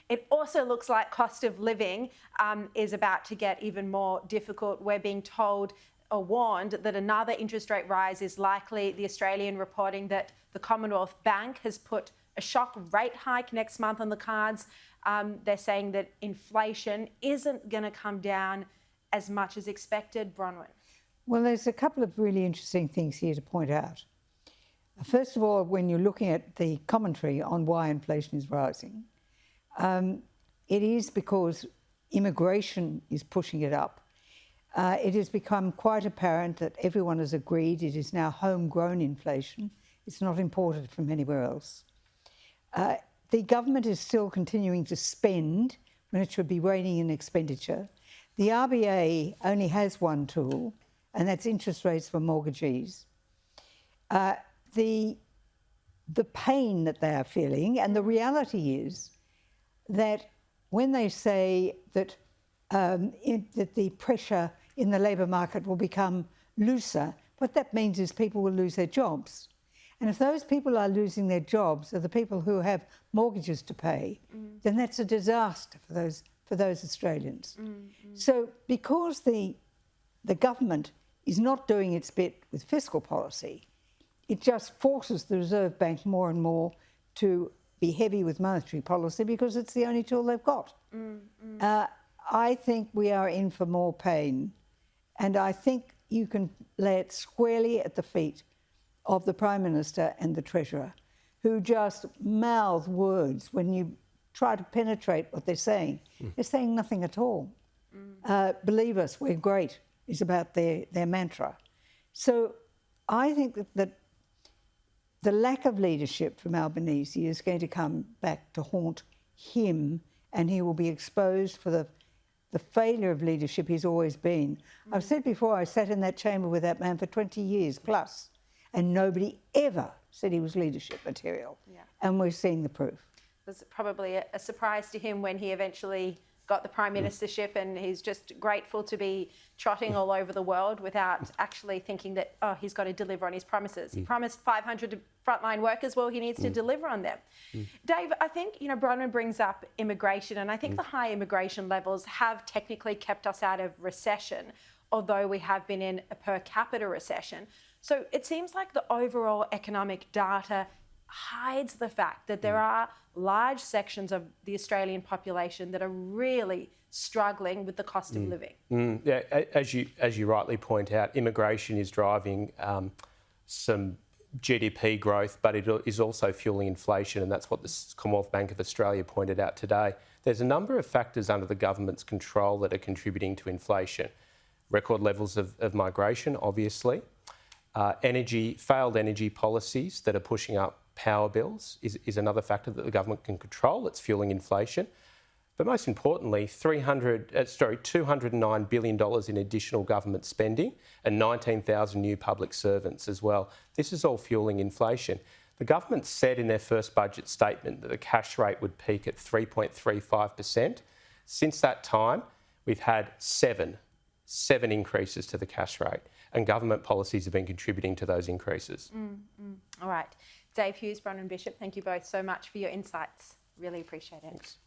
It also looks like cost of living is about to get even more difficult. We're being told or warned that another interest rate rise is likely. The Australian reporting that the Commonwealth Bank has put a shock rate hike next month on the cards. They're saying that inflation isn't going to come down as much as expected. Bronwyn. Well, there's a couple of really interesting things here to point out. First of all, when you're looking at the commentary on why inflation is rising, it is because immigration is pushing it up. It has become quite apparent that everyone has agreed it is now homegrown inflation. It's not imported from anywhere else. The government is still continuing to spend when it should be reining in expenditure. The RBA only has one tool, and that's interest rates for mortgagees. The pain that they are feeling, and the reality is that when they say that, that the pressure in the labour market will become looser, what that means is people will lose their jobs. And if those people are losing their jobs, are the people who have mortgages to pay, then that's a disaster for those Australians. So because the government is not doing its bit with fiscal policy, it just forces the Reserve Bank more and more to be heavy with monetary policy because it's the only tool they've got. I think we are in for more pain, and I think you can lay it squarely at the feet of the Prime Minister and the Treasurer, who just mouth words when you try to penetrate what they're saying. They're saying nothing at all. Believe us, we're great is about their mantra. So I think that the lack of leadership from Albanese is going to come back to haunt him, and he will be exposed for the failure of leadership he's always been. I've said before, I sat in that chamber with that man for 20 years plus, and nobody ever said he was leadership material. And we're seeing the proof. It was probably a surprise to him when he eventually got the Prime Ministership, and he's just grateful to be trotting all over the world without actually thinking that, oh, he's got to deliver on his promises. He promised 500 frontline workers, well, he needs to deliver on them. Dave, I think, Bronwyn brings up immigration, and I think the high immigration levels have technically kept us out of recession, although we have been in a per capita recession. So it seems like the overall economic data hides the fact that there are large sections of the Australian population that are really struggling with the cost of living. Yeah, as you rightly point out, immigration is driving some GDP growth, but it is also fueling inflation, and that's what the Commonwealth Bank of Australia pointed out today. There's a number of factors under the government's control that are contributing to inflation. Record levels of migration, obviously. Failed energy policies that are pushing up power bills is another factor that the government can control. It's fueling inflation. But most importantly, $209 billion in additional government spending and 19,000 new public servants as well. This is all fueling inflation. The government said in their first budget statement that the cash rate would peak at 3.35%. Since that time, we've had seven increases to the cash rate, and government policies have been contributing to those increases. All right. Dave Hughes, Bronwyn Bishop, thank you both so much for your insights. Really appreciate it. Thanks.